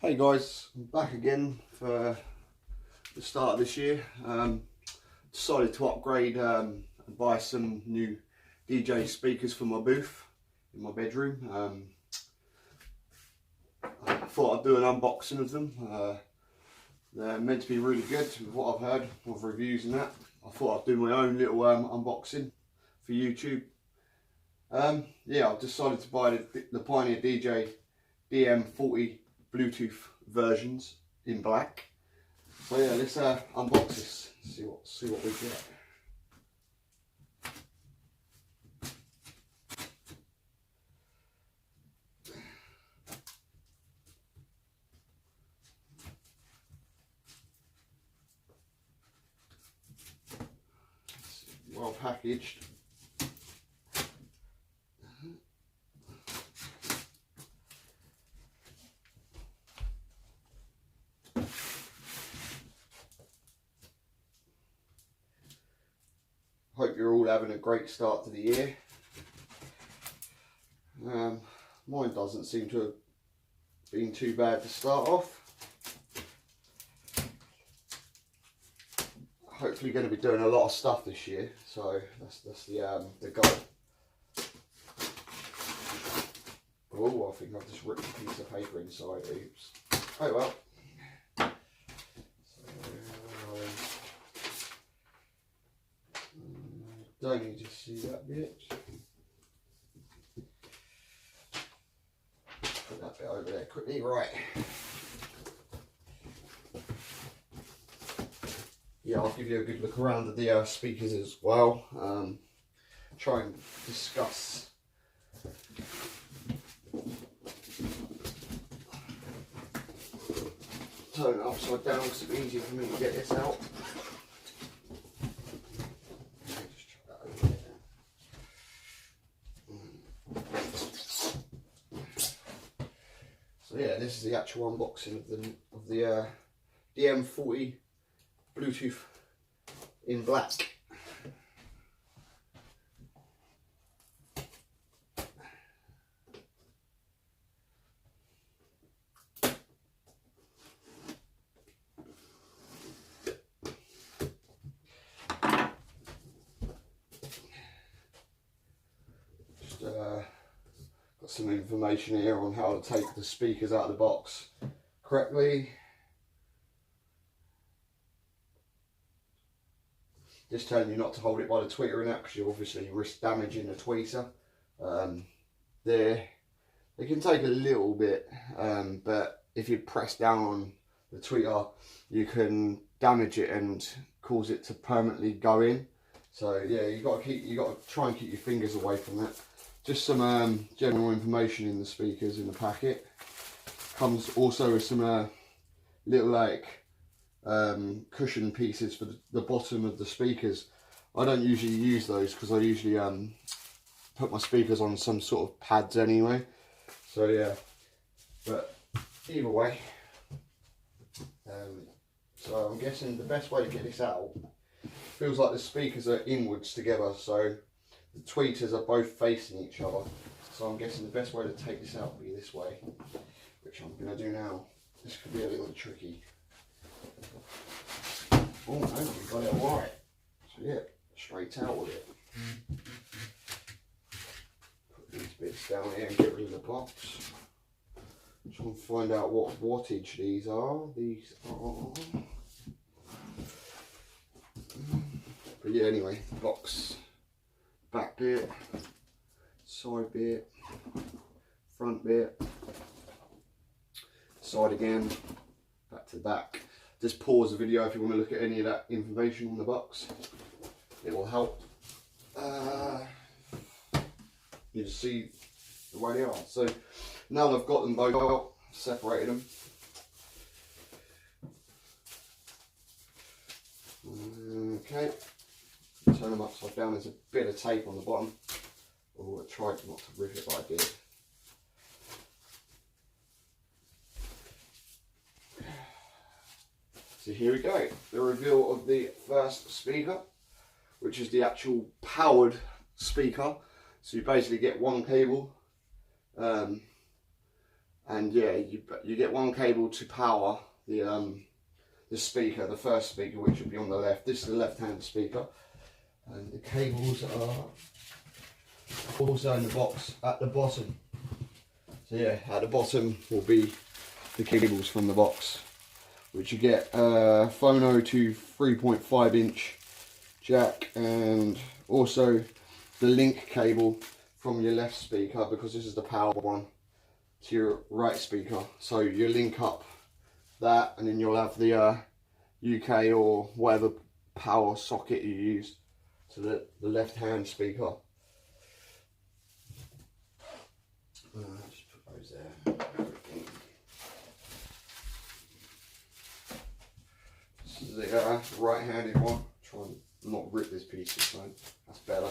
Hey guys, I'm back again for the start of this year. Decided to upgrade and buy some new DJ speakers for my booth in my bedroom. I thought I'd do an unboxing of them. They're meant to be really good with what I've heard of reviews and that. I thought I'd do my own little unboxing for YouTube. Yeah, I've decided to buy the Pioneer DJ DM-40 Bluetooth versions in black. So yeah, let's unbox this. See what we get. Well packaged. Hope you're all having a great start to the year. Mine doesn't seem to have been too bad to start off. Hopefully going to be doing a lot of stuff this year, so that's the goal. Oh, I think I've just ripped a piece of paper inside. Oops. Oh well. Don't need to see that bit. Put that bit over there quickly. Right. Yeah, I'll give you a good look around at the speakers as well. Try and discuss turn it upside down because it's easier for me to get this out. So yeah, this is the actual unboxing of the DM-40 Bluetooth in black. Got some information here on how to take the speakers out of the box correctly. Just telling you not to hold it by the tweeter and that, because you obviously risk damaging the tweeter. They can take a little bit, but if you press down on the tweeter, you can damage it and cause it to permanently go in. So yeah, you got to try and keep your fingers away from that. Just some general information in the speakers in the packet. Comes also with some little like cushion pieces for the bottom of the speakers. I don't usually use those because I usually put my speakers on some sort of pads anyway. So yeah, but either way, so I'm guessing the best way to get this out, feels like the speakers are inwards together, so the tweeters are both facing each other. So I'm guessing the best way to take this out will be this way, which I'm going to do now. This could be a little tricky. Oh no, we got it all right. So yeah, straight out with it. Put these bits down here and get rid of the box. Try and find out what wattage these are. These are... But yeah, anyway, box, back bit, side bit, front bit, side again, back to the back. Just pause the video if you want to look at any of that information on the box. It will help. You see the way they are. So now that I've got them both out, separated them. Okay, turn them upside down. There's a bit of tape on the bottom. Oh, I tried not to rip it, but I did. So here we go, the reveal of the first speaker, which is the actual powered speaker. So you basically get one cable And yeah, you get one cable to power the speaker, the first speaker, which will be on the left. This is the left-hand speaker, and the cables are also in the box at the bottom. So yeah, at the bottom will be the cables from the box, which you get phono to 3.5 inch jack, and also the link cable from your left speaker, because this is the power one, to your right speaker. So you link up that, and then you'll have the UK or whatever power socket you use to the left hand speaker. Just put those there. This is the right handed one. Try and not rip this piece this time, that's better.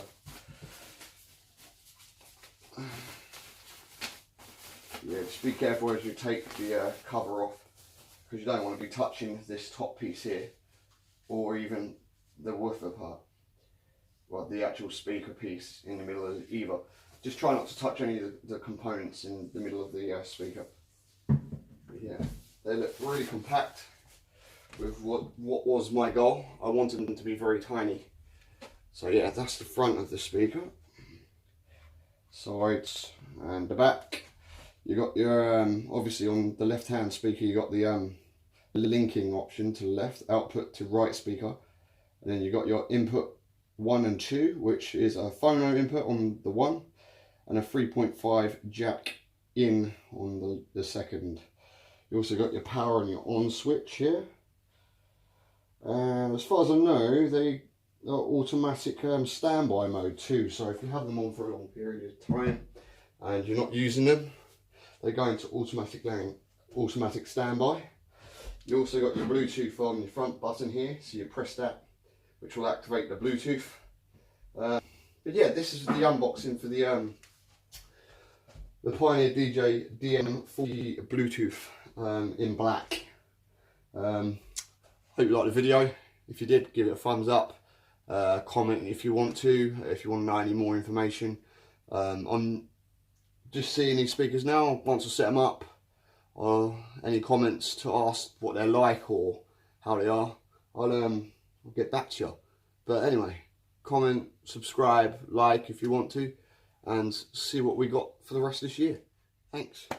Yeah, just be careful as you take the cover off, because you don't want to be touching this top piece here, or even the woofer part, well, the actual speaker piece in the middle of either. Just try not to touch any of the components in the middle of the speaker. But yeah, they look really compact with what was my goal. I wanted them to be very tiny. So yeah, that's the front of the speaker. Sides and the back. You got your obviously on the left hand speaker you got the linking option to the left, output to right speaker, and then you got your input 1 and 2, which is a phono input on the one and a 3.5 jack in on the second. You also got your power and your on switch here, and as far as I know they are automatic standby mode too, so if you have them on for a long period of time and you're not using them, they go into automatic standby. You also got your Bluetooth on your front button here, so you press that, which will activate the Bluetooth. But yeah, this is the unboxing for the Pioneer DJ DM-40 Bluetooth in black. Hope you liked the video. If you did, give it a thumbs up. Comment if you want to know any more information. I'm just seeing these speakers now. Once I set them up, or any comments to ask what they're like or how they are, I'll get back to you. But anyway, comment, subscribe, like if you want to, and see what we got for the rest of this year. Thanks.